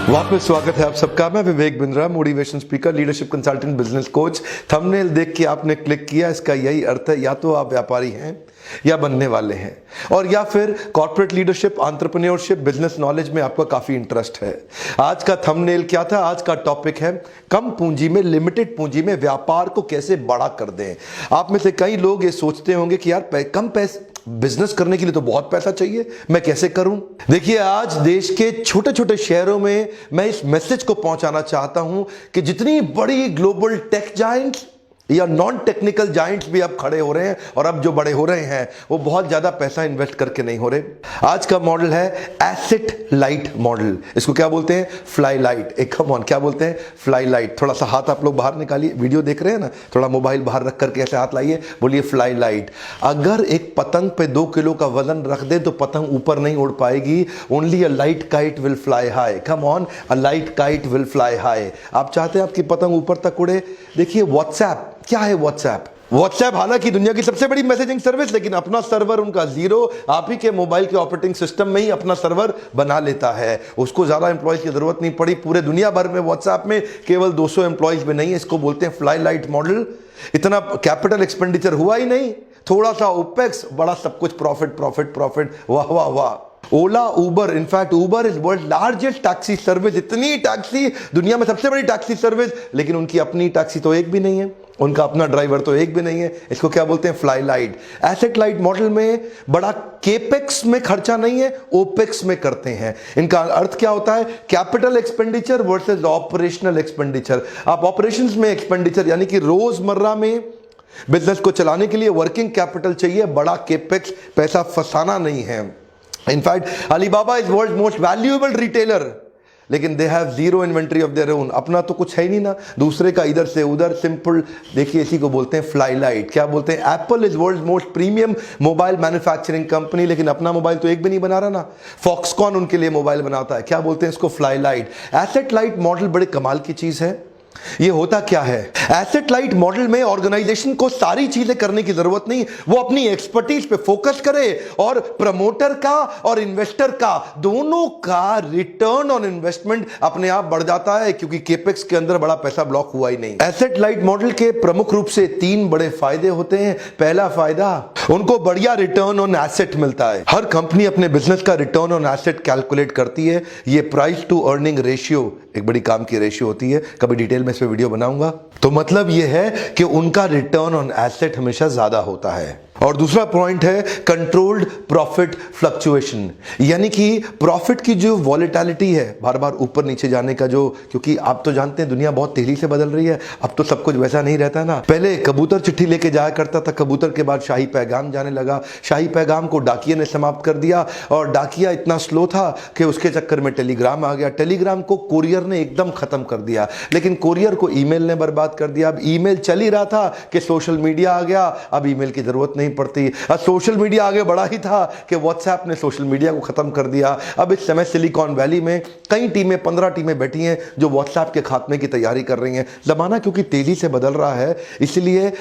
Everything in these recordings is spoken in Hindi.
वापस स्वागत है आप सबका। मैं Vivek Bindra, motivation speaker, leadership consultant, business coach. Thumbnail देख के आपने क्लिक किया, इसका यही अर्थ है या तो आप व्यापारी हैं या बनने वाले हैं, और या फिर corporate leadership, entrepreneurship, business knowledge में आपका काफी इंटरेस्ट है। आज का थंबनेल क्या था? आज का टॉपिक है कम पूंजी में, लिमिटेड पूंजी में व्यापार को कैसे बड़ा कर दें। आप में से कई लोग ये सोचते होंगे कि यार कम पैसे बिजनेस करने के लिए तो बहुत पैसा चाहिए, मैं कैसे करूं? देखिए, आज देश के छोटे छोटे शहरों में मैं इस मैसेज को पहुंचाना चाहता हूं कि जितनी बड़ी ग्लोबल टेक जायंट्स या नॉन टेक्निकल जायंट्स भी अब खड़े हो रहे हैं, और अब जो बड़े हो रहे हैं वो बहुत ज्यादा पैसा इन्वेस्ट करके नहीं हो रहे। आज का मॉडल है एसेट लाइट मॉडल। इसको क्या बोलते हैं? Fly light. एक कम ऑन, क्या बोलते हैं? Fly light. थोड़ा सा हाथ आप लोग बाहर निकालिए, वीडियो देख रहे हैं ना, थोड़ा मोबाइल बाहर रख करके ऐसे हाथ लाइए, बोलिए फ्लाई लाइट। अगर एक पतंग पे 2 किलो का वजन रख दे तो पतंग ऊपर नहीं उड़ पाएगी। Only a light kite will fly high. Come on, a light kite will fly high. आप चाहते हैं आपकी पतंग ऊपर तक उड़े? देखिए व्हाट्सएप, क्या है व्हाट्सएप? व्हाट्सएप हालांकि दुनिया की सबसे बड़ी मैसेजिंग सर्विस, लेकिन अपना सर्वर उनका जीरो। आप ही के मोबाइल के ऑपरेटिंग सिस्टम में ही अपना सर्वर बना लेता है। उसको ज्यादा एम्प्लॉयज की जरूरत नहीं पड़ी। पूरे दुनिया भर में व्हाट्सएप में केवल 200 एम्प्लॉयज भी नहीं है। इसको बोलते हैं फ्लाई लाइट मॉडल। इतना कैपिटल एक्सपेंडिचर हुआ ही नहीं, थोड़ा सा ओपेक्स, बड़ा सब कुछ प्रॉफिट प्रॉफिट प्रॉफिट। वाह वाह वाह। Ola, Uber, in fact Uber is world largest taxi service. इतनी टैक्सी, दुनिया में सबसे बड़ी टैक्सी सर्विस, लेकिन उनकी अपनी टैक्सी तो एक भी नहीं है, उनका अपना ड्राइवर तो एक भी नहीं है। इसको क्या बोलते हैं? Fly light. Asset light model में बड़ा केपेक्स में खर्चा नहीं है, ओपेक्स में करते हैं। इनका अर्थ क्या होता है? Capital expenditure versus operational expenditure. आप ऑपरेशंस में एक्सपेंडिचर यानी कि रोजमर्रा में बिजनेस को चलाने के लिए वर्किंग कैपिटल चाहिए, बड़ा केपेक्स, पैसा फंसाना नहीं है। In fact Alibaba is world most valuable retailer, लेकिन they have zero inventory of their own. अपना तो कुछ है ही नहीं ना, दूसरे का इधर से उधर, सिंपल। देखिए, इसी को बोलते हैं फ्लाई लाइट। क्या बोलते हैं? Apple is world most premium mobile manufacturing company, लेकिन अपना मोबाइल तो एक भी नहीं बना रहा ना। फॉक्सकॉन उनके लिए मोबाइल बनाता है। क्या बोलते हैं इसको? Fly light. Asset light model बड़े कमाल की चीज है। ये होता क्या है? एसेट लाइट मॉडल में ऑर्गेनाइजेशन को सारी चीजें करने की जरूरत नहीं, वो अपनी एक्सपर्टीज पे फोकस करे, और प्रमोटर का और इन्वेस्टर का दोनों का रिटर्न ऑन इन्वेस्टमेंट अपने आप बढ़ जाता है, क्योंकि केपेक्स के अंदर बड़ा पैसा ब्लॉक हुआ ही नहीं। एसेट लाइट मॉडल के प्रमुख रूप से 3 बड़े फायदे होते हैं। पहला फायदा, उनको बढ़िया रिटर्न ऑन एसेट मिलता है। हर कंपनी अपने बिजनेस का रिटर्न ऑन एसेट कैलकुलेट करती है। ये प्राइस टू अर्निंग रेशियो एक बड़ी काम की रेशियो होती है। कभी डिटेल में इस पे वीडियो बनाऊंगा। तो मतलब यह है कि उनका रिटर्न ऑन एसेट हमेशा ज्यादा होता है। और दूसरा पॉइंट है कंट्रोल्ड प्रॉफिट फ्लक्चुएशन, यानी कि प्रॉफिट की जो वॉलेटिलिटी है, बार बार ऊपर नीचे जाने का जो, क्योंकि आप तो जानते हैं दुनिया बहुत तेजी से बदल रही है। अब तो सब कुछ वैसा नहीं रहता ना। पहले कबूतर चिट्ठी लेके जाया करता था, कबूतर के बाद शाही पैगाम जाने लगा, शाही पैगाम को डाकिया ने समाप्त कर दिया, और डाकिया इतना स्लो था कि उसके चक्कर में टेलीग्राम आ गया। टेलीग्राम को कोरियर ने एकदम खत्म कर दिया, लेकिन कोरियर को ईमेल ने बर्बाद कर दिया। अब ईमेल चल ही रहा था कि सोशल मीडिया आ गया, अब ईमेल की जरूरत नहीं पड़ती। अब सोशल मीडिया आगे बढ़ा ही था कि व्हाट्सएप ने सोशल मीडिया को खत्म कर दिया। अब इस समय सिलिकॉन वैली में कई टीमें, 15 टीमें बैठी हैं जो व्हाट्सएप के खात्मे की तैयारी कर रही हैं। जमाना क्योंकि तेजी से बदल रहा है, इसलिए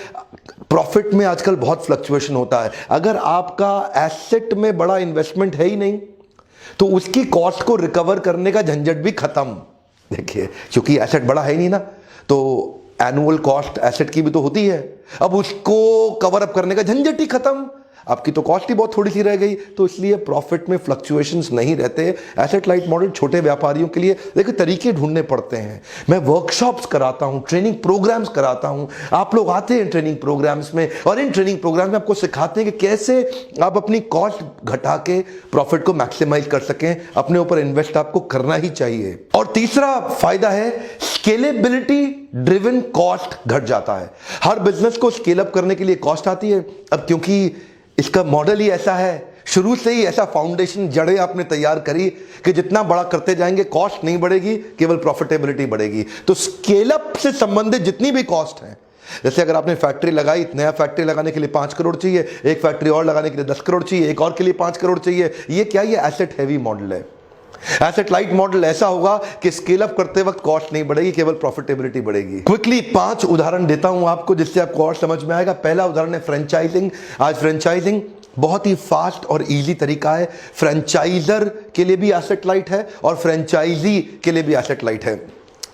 प्रॉफिट में आजकल बहुत फ्लक्चुएशन होता है। अगर आपका एसेट में बड़ा इन्वेस्टमेंट है ही नहीं, तो उसकी कॉस्ट को रिकवर करने का झंझट भी खत्म। देखिए, क्योंकि एसेट बड़ा है ही नहीं ना, तो एनुअल कॉस्ट एसेट की भी तो होती है। अब उसको कवर अप करने का झंझट ही खत्म, आपकी तो कॉस्ट ही बहुत थोड़ी सी रह गई। तो इसलिए प्रॉफिट में फ्लक्चुएशंस नहीं रहते। एसेट लाइट मॉडल छोटे व्यापारियों के लिए देखिए तरीके ढूंढने पड़ते हैं। मैं वर्कशॉप्स कराता हूं, ट्रेनिंग प्रोग्राम्स कराता हूं। आप लोग आते हैं ट्रेनिंग प्रोग्राम्स में, और इन ट्रेनिंग प्रोग्राम में आपको सिखाते हैं कि कैसे आप अपनी कॉस्ट घटा के प्रॉफिट को मैक्सिमाइज कर सकें। अपने ऊपर इन्वेस्ट आपको करना ही चाहिए। और तीसरा फायदा है स्केलेबिलिटी ड्रिवन कॉस्ट घट जाता है। हर बिजनेस को स्केल अप करने के लिए कॉस्ट आती है। अब क्योंकि इसका मॉडल ही ऐसा है, शुरू से ही ऐसा फाउंडेशन, जड़ें आपने तैयार करी कि जितना बड़ा करते जाएंगे कॉस्ट नहीं बढ़ेगी, केवल प्रॉफिटेबिलिटी बढ़ेगी। तो स्केल अप से संबंधित जितनी भी कॉस्ट है, जैसे अगर आपने फैक्ट्री लगाई, नया फैक्ट्री लगाने के लिए 5 करोड़ चाहिए, एक फैक्ट्री और लगाने के लिए 10 करोड़ चाहिए, एक और के लिए 5 करोड़ चाहिए। ये क्या? ये एसेट हैवी मॉडल है। एसेट लाइट मॉडल ऐसा होगा कि स्केल अप करते वक्त कॉस्ट नहीं बढ़ेगी, केवल प्रॉफिटेबिलिटी बढ़ेगी। क्विकली 5 उदाहरण देता हूं आपको, जिससे आपको और समझ में आएगा। पहला उदाहरण है फ्रेंचाइजिंग। आज फ्रेंचाइजिंग बहुत ही फास्ट और इजी तरीका है। फ्रेंचाइजर के लिए भी एसेट लाइट है और फ्रेंचाइजी के लिए भी एसेट लाइट है।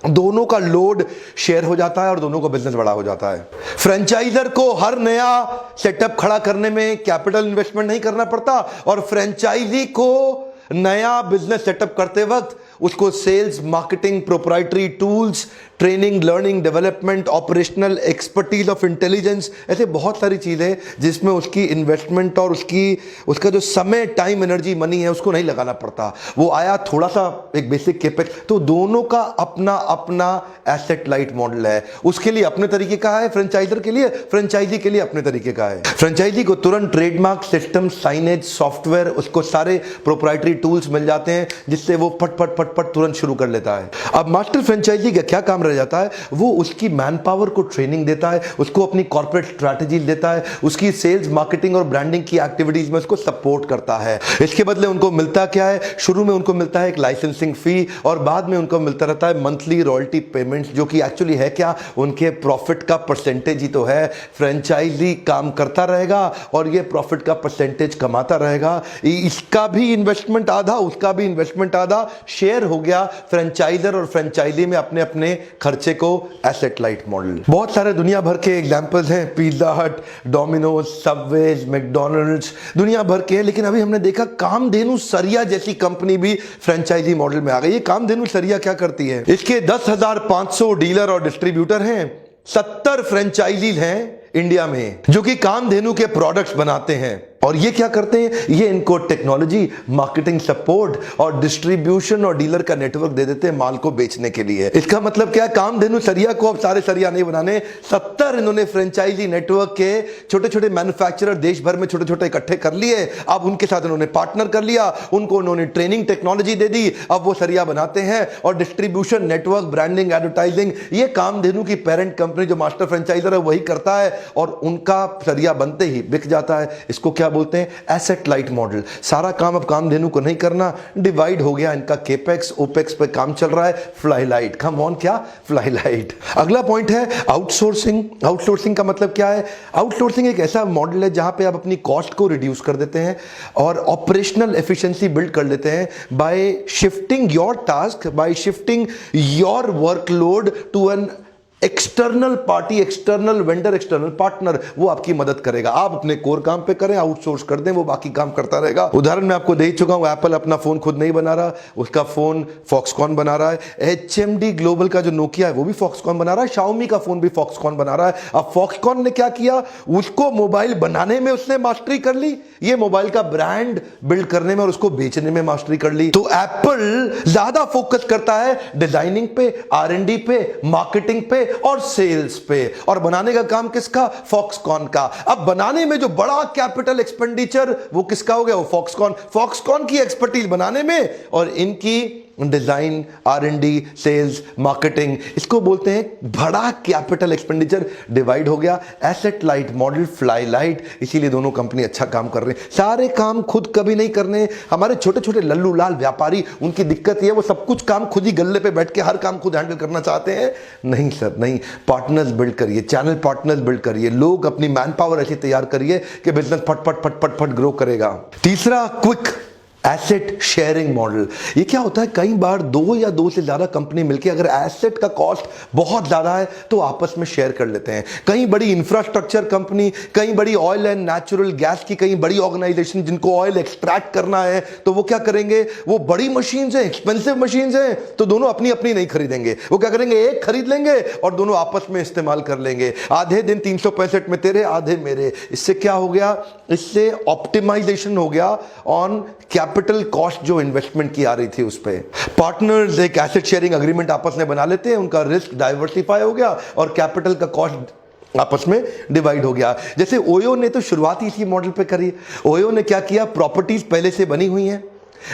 दोनों का लोड शेयर हो जाता है और दोनों का बिजनेस बड़ा हो जाता है। फ्रेंचाइजर को हर नया सेटअप खड़ा करने में कैपिटल इन्वेस्टमेंट नहीं करना पड़ता और फ्रेंचाइजी को नया बिजनेस सेटअप करते वक्त उसको sales, marketing, proprietary tools, training, learning, development, operational expertise of intelligence, ऐसे बहुत सारी चीजें जिसमें उसकी इन्वेस्टमेंट और उसका जो समय, टाइम, एनर्जी, मनी है उसको नहीं लगाना पड़ता। वो आया थोड़ा सा एक बेसिक केपेक्स। तो दोनों का अपना अपना एसेट लाइट मॉडल है। उसके लिए अपने तरीके का है, फ्रेंचाइजर के लिए, फ्रेंचाइजी के लिए अपने तरीके का है। फ्रेंचाइजी को तुरंत ट्रेडमार्क, सिस्टम, साइनेज, सॉफ्टवेयर, उसको सारे प्रोप्राइटरी टूल्स मिल जाते हैं जिससे वो फट फट फट फट तुरंत शुरू कर लेता है। अब मास्टर फ्रेंचाइजी का क्या काम रह जाता है? वो उसकी मैन पावर को ट्रेनिंग देता है, उसको अपनी कॉर्पोरेट स्ट्रैटेजी देता है, उसकी सेल्स, मार्केटिंग और ब्रांडिंग की एक्टिविटीज में उसको सपोर्ट करता है। इसके बदले उनको मिलता क्या है? शुरू में उनको मिलता है एक लाइसेंसिंग फी और बाद में उनको मिलता रहता है मंथली रॉयल्टी पेमेंट्स, जो कि एक्चुअली है क्या? उनके प्रॉफिट का परसेंटेज ही तो है। फ्रेंचाइजी काम करता रहेगा और ये प्रॉफिट का परसेंटेज कमाता रहेगा। इसका भी इन्वेस्टमेंट आधा, उसका भी इन्वेस्टमेंट आधा, शेयर हो गया। फ्रेंचाइजर और फ्रेंचाइजी में अपने अपने खर्चे को एसेट लाइट मॉडल। बहुत सारे दुनिया भर के एग्जांपल्स हैं, पिज्जा हट, डोमिनोज, सबवेज, मैकडॉनल्ड्स, दुनिया भर के। लेकिन अभी हमने देखा कामधेनु सरिया जैसी कंपनी भी फ्रेंचाइजी मॉडल में आ गई। ये कामधेनु सरिया क्या करती है? इसके 10,500 डीलर और डिस्ट्रीब्यूटर हैं, 70 फ्रेंचाइजीज हैं इंडिया में जो कि कामधेनु के प्रोडक्ट्स बनाते हैं। और ये क्या करते हैं? ये इनको टेक्नोलॉजी, मार्केटिंग सपोर्ट और डिस्ट्रीब्यूशन और डीलर का नेटवर्क दे देते हैं माल को बेचने के लिए। इसका मतलब क्या है? कामधेनु सरिया को अब सारे सरिया नहीं बनाने, 70 इन्होंने फ्रेंचाइजी नेटवर्क के छोटे छोटे मैन्युफैक्चरर देश भर में छोटे छोटे इकट्ठे कर लिए। अब उनके साथ इन्होंने पार्टनर कर लिया, उनको उन्होंने ट्रेनिंग टेक्नोलॉजी दे दी, अब वो सरिया बनाते हैं। और डिस्ट्रीब्यूशन, नेटवर्क, ब्रांडिंग, एडवर्टाइजिंग, ये कामधेनु की पेरेंट कंपनी जो मास्टर फ्रेंचाइजर है वही करता है और उनका सरिया बनते ही बिक जाता है। इसको क्या बोलते हैं? Asset light model. सारा काम अब कामधेनु को नहीं करना, डिवाइड हो गया इनका केपेक्स, ओपेक्स पे काम चल रहा है। फ्लाई लाइट, कम ऑन, क्या? Fly light. अगला पॉइंट है आउटसोर्सिंग। आउटसोर्सिंग का मतलब क्या है? आउटसोर्सिंग एक ऐसा मॉडल है जहां पे आप अपनी कॉस्ट को रिड्यूस कर देते हैं और ऑपरेशनल एफिशिएंसी बिल्ड कर लेते हैं by shifting your task, by shifting your workload to an external party, external vendor, external partner. वो आपकी मदद करेगा। आप अपने कोर काम पे करें, आउटसोर्स कर दें, वो बाकी काम करता रहेगा। उदाहरण मैं आपको दे चुका हूं, एप्पल अपना फोन खुद नहीं बना रहा, उसका फोन फॉक्सकॉन बना रहा है। HMD ग्लोबल का जो नोकिया है वो भी फॉक्सकॉन बना रहा है, शाओमी का फोन भी फॉक्सकॉन बना रहा है। अब फॉक्सकॉन ने क्या किया? उसको मोबाइल बनाने में उसने मास्टरी कर ली, ये मोबाइल का ब्रांड बिल्ड करने में और उसको बेचने में मास्टरी कर ली। तो एप्पल ज्यादा फोकस करता है डिजाइनिंग पे, R&D पे, मार्केटिंग पे और सेल्स पे। और बनाने का काम किसका? फॉक्सकॉन का। अब बनाने में जो बड़ा कैपिटल एक्सपेंडिचर वो किसका हो गया? वो फॉक्सकॉन। फॉक्सकॉन की एक्सपर्टीज बनाने में और इनकी डिजाइन, R&D, सेल्स, मार्केटिंग, इसको बोलते हैं बड़ा कैपिटल एक्सपेंडिचर। डिवाइड हो गया, asset light model, fly light. इसीलिए दोनों कंपनी अच्छा काम कर रहे हैं। सारे काम खुद कभी नहीं करने। हमारे छोटे छोटे लल्लू लाल व्यापारी, उनकी दिक्कत ये है वो सब कुछ काम खुद ही गल्ले पे बैठ के हर काम खुद हैंडल करना चाहते हैं। नहीं सर, नहीं। पार्टनर्स बिल्ड करिए, चैनल पार्टनर्स बिल्ड करिए, लोग अपनी मैन पावर ऐसी तैयार करिए कि बिजनेस फट फट फट फट फट ग्रो करेगा। तीसरा, क्विक एसेट शेयरिंग मॉडल। ये क्या होता है? कई बार दो या दो से ज्यादा कंपनी मिलकर अगर एसेट का कॉस्ट बहुत ज्यादा है तो आपस में शेयर कर लेते हैं। कई बड़ी इंफ्रास्ट्रक्चर कंपनी, कई बड़ी ऑयल एंड नेचुरल गैस की कई बड़ी ऑर्गेनाइजेशन जिनको ऑयल एक्सट्रैक्ट करना है, तो वो क्या करेंगे? वो बड़ी मशीन्स हैं, एक्सपेंसिव मशीन्स हैं, तो दोनों अपनी अपनी नहीं खरीदेंगे। वो क्या करेंगे? एक खरीद लेंगे और दोनों आपस में इस्तेमाल कर लेंगे। आधे दिन 365 में तेरे, आधे मेरे। इससे क्या हो गया? इससे ऑप्टिमाइजेशन हो गया ऑन कैपिटल कॉस्ट जो इन्वेस्टमेंट की आ रही थी उस पे। पार्टनर्स एक एसेट शेयरिंग अग्रीमेंट आपस में बना लेते हैं, उनका रिस्क डाइवर्सिफाई हो गया और कैपिटल का कॉस्ट आपस में डिवाइड हो गया। जैसे ओयो ने तो शुरुआत ही इसी मॉडल पे करी। ओयो ने क्या किया? प्रॉपर्टीज पहले से बनी हुई हैं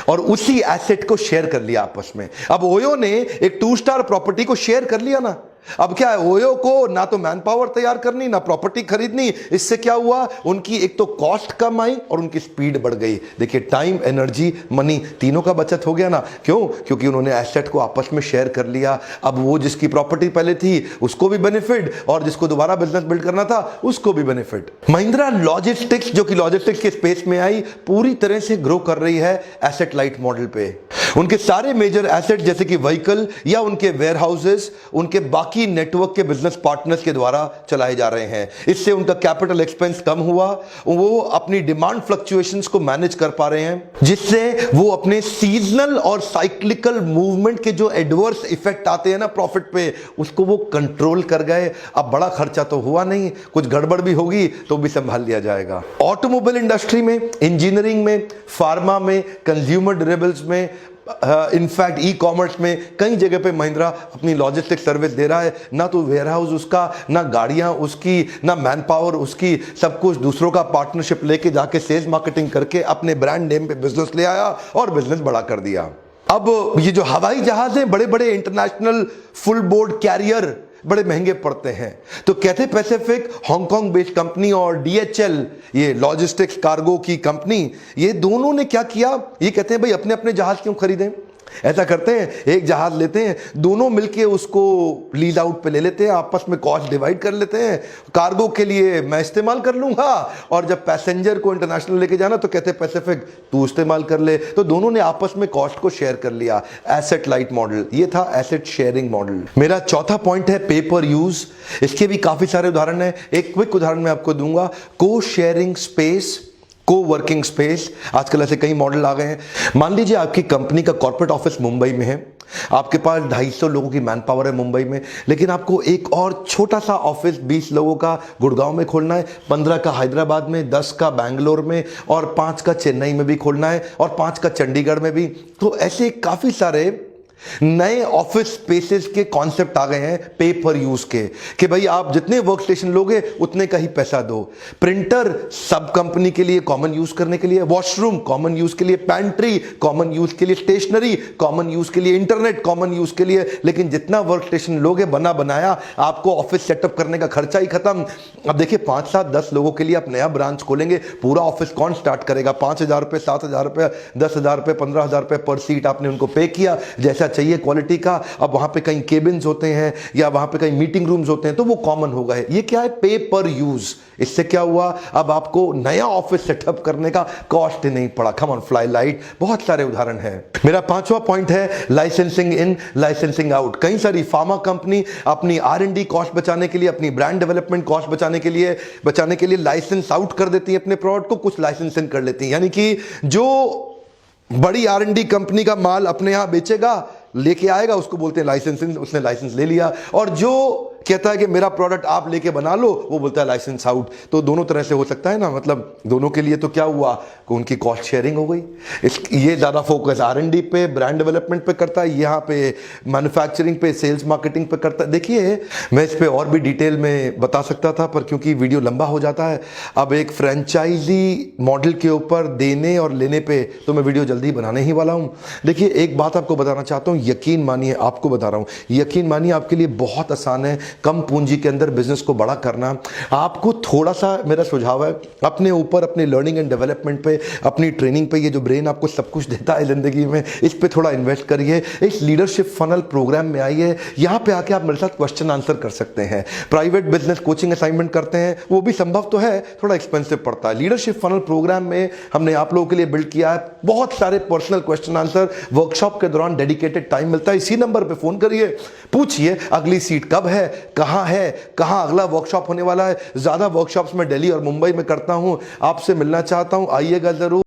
और उसी एसेट को शेयर कर लिया आपस में। अब ओयो ने एक 2 स्टार प्रॉपर्टी को शेयर कर लिया ना, अब क्या है, ओयो को ना तो मैन पावर तैयार करनी, ना प्रॉपर्टी खरीदनी। इससे क्या हुआ, उनकी एक तो कॉस्ट कम आई और उनकी स्पीड बढ़ गई। देखिए, टाइम, एनर्जी, मनी, तीनों का बचत हो गया ना। क्यों? क्योंकि उन्होंने एसेट को आपस में शेयर कर लिया। अब वो जिसकी प्रॉपर्टी पहले थी उसको भी बेनिफिट, और जिसको दोबारा बिजनेस बिल्ड करना था उसको भी बेनिफिट। महिंद्रा लॉजिस्टिक्स, जो कि लॉजिस्टिक्स के स्पेस में आई, पूरी तरह से ग्रो कर रही है एसेट लाइट मॉडल पे। उनके सारे मेजर एसेट जैसे कि व्हीकल या उनके वेयर हाउसेस उनके बाकी नेटवर्क के बिजनेस पार्टनर्स के द्वारा चलाए जा रहे हैं। इससे उनका कैपिटल एक्सपेंस कम हुआ, वो अपनी डिमांड फ्लक्चुएशंस को मैनेज कर पा रहे हैं, जिससे वो अपने सीजनल और साइक्लिकल मूवमेंट के जो एडवर्स इफेक्ट आते हैं ना प्रॉफिट पे, उसको वो कंट्रोल कर गए। अब बड़ा खर्चा तो हुआ नहीं, कुछ गड़बड़ भी होगी तो भी संभाल लिया जाएगा। ऑटोमोबाइल इंडस्ट्री में, इंजीनियरिंग में, फार्मा में, कंज्यूमर ड्यूरेबल्स में, इनफैक्ट ई कॉमर्स में कई जगह पे महिंद्रा अपनी लॉजिस्टिक सर्विस दे रहा है। ना तो वेयर हाउस उसका, ना गाड़ियां उसकी, ना मैन पावर उसकी, सब कुछ दूसरों का पार्टनरशिप लेके जाके सेल्स मार्केटिंग करके अपने ब्रांड नेम पे बिजनेस ले आया और बिजनेस बड़ा कर दिया। अब ये जो हवाई जहाज हैं, बड़े बड़े इंटरनेशनल फुल बोर्ड कैरियर बड़े महंगे पड़ते हैं। तो Cathay Pacific, Hong Kong based company, और डीएचएल, ये लॉजिस्टिक्स कार्गो की कंपनी, ये दोनों ने क्या किया, ये कहते हैं भाई अपने अपने जहाज क्यों खरीदें। ऐसा करते हैं, एक जहाज लेते हैं, दोनों मिलके उसको लीज आउट पे ले लेते हैं, आपस में कॉस्ट डिवाइड कर लेते हैं। कार्गो के लिए मैं इस्तेमाल कर लूंगा, और जब पैसेंजर को इंटरनेशनल लेके जाना तो कहते हैं पैसिफिक तू इस्तेमाल कर ले। तो दोनों ने आपस में कॉस्ट को शेयर कर लिया। एसेट लाइट मॉडल, ये था एसेट शेयरिंग मॉडल। मेरा चौथा पॉइंट है पे पर यूज। इसके भी काफी सारे उदाहरण है, एक क्विक उदाहरण मैं आपको दूंगा। को शेयरिंग स्पेस, को वर्किंग स्पेस, आजकल ऐसे कई मॉडल आ गए हैं। मान लीजिए आपकी कंपनी का कॉर्पोरेट ऑफिस मुंबई में है, आपके पास 250 लोगों की मैन पावर है मुंबई में, लेकिन आपको एक और छोटा सा ऑफिस 20 लोगों का गुड़गांव में खोलना है, 15 का हैदराबाद में, 10 का बैंगलोर में, और 5 का चेन्नई में भी खोलना है, और 5 का चंडीगढ़ में भी। तो ऐसे काफी सारे नए ऑफिस स्पेसेस के कॉन्सेप्ट आ गए हैं पे पर यूज के, कि भाई आप जितने वर्क स्टेशन लोगे उतने का ही पैसा दो। प्रिंटर सब कंपनी के लिए कॉमन यूज करने के लिए, वॉशरूम कॉमन यूज के लिए, पैंट्री कॉमन यूज के लिए, स्टेशनरी कॉमन यूज के लिए, इंटरनेट कॉमन यूज के लिए। लेकिन जितना वर्क स्टेशन लोगे बना बनाया, आपको ऑफिस सेटअप करने का खर्चा ही खत्म। अब देखिए 5, 7, 10 लोगों के लिए आप नया ब्रांच खोलेंगे, पूरा ऑफिस कौन स्टार्ट करेगा? 5,000 रुपए, 7,000 रुपए, 10,000 रुपए, 15,000 रुपए पर सीट आपने उनको पे किया, जैसा चाहिए क्वालिटी का। अब वहां पे कहीं केबिन्स होते हैं या वहां पे कहीं मीटिंग रूम्स होते हैं, तो वो कॉमन हो गए। ये क्या है? पे पर यूज। इससे क्या हुआ, अब आपको नया ऑफिस सेटअप करने का कॉस्ट ही नहीं पड़ा। कम ऑन, फ्लाई लाइट, बहुत सारे उदाहरण हैं। मेरा पांचवा पॉइंट है लाइसेंसिंग इन, लाइसेंसिंग आउट। कई सारी फार्मा कंपनी अपनी R&D कॉस्ट बचाने के लिए, अपनी ब्रांड डेवलपमेंट कॉस्ट बचाने के लिए लाइसेंस आउट कर देती है अपने प्रोडक्ट को, कुछ लाइसेंस इन कर लेती है। यानी कि जो बड़ी R&D कंपनी का माल अपने यहां बेचेगा, लेके आएगा, उसको बोलते हैं लाइसेंसिंग, उसने लाइसेंस ले लिया। और जो कहता है कि मेरा प्रोडक्ट आप लेके बना लो, वो बोलता है लाइसेंस आउट। तो दोनों तरह से हो सकता है ना, मतलब दोनों के लिए तो क्या हुआ कि उनकी कॉस्ट शेयरिंग हो गई। ये ज़्यादा फोकस R&D पे, ब्रांड डेवलपमेंट पे करता है, यहाँ पे मैन्युफैक्चरिंग पे, सेल्स मार्केटिंग पे करता है। देखिए, मैं इस पे और भी डिटेल में बता सकता था, पर क्योंकि वीडियो लंबा हो जाता है, अब एक फ्रेंचाइजी मॉडल के ऊपर देने और लेने पे तो मैं वीडियो जल्दी बनाने ही वाला हूँ। देखिए, एक बात आपको बताना चाहता हूँ, यकीन मानिए, आपको बता रहा हूँ, यकीन मानिए, आपके लिए बहुत आसान है कम पूंजी के अंदर बिजनेस को बड़ा करना। आपको थोड़ा सा मेरा सुझाव है, अपने ऊपर, अपने लर्निंग एंड डेवलपमेंट पे, अपनी ट्रेनिंग पे, ये जो ब्रेन आपको सब कुछ देता है जिंदगी में, इस पे थोड़ा इन्वेस्ट करिए। इस लीडरशिप फनल प्रोग्राम में आइए, यहाँ पे आके आप मेरे साथ क्वेश्चन आंसर कर सकते हैं। प्राइवेट बिजनेस कोचिंग असाइनमेंट करते हैं, वो भी संभव तो है, थोड़ा एक्सपेंसिव पड़ता है। लीडरशिप फनल प्रोग्राम में हमने आप लोगों के लिए बिल्ड किया है बहुत सारे पर्सनल क्वेश्चन आंसर। वर्कशॉप के दौरान डेडिकेटेड टाइम मिलता है। इसी नंबर पे फोन करिए, पूछिए अगली सीट कब है, कहां अगला वर्कशॉप होने वाला है। ज्यादा वर्कशॉप्स में दिल्ली और मुंबई में करता हूं, आपसे मिलना चाहता हूं, आइएगा जरूर।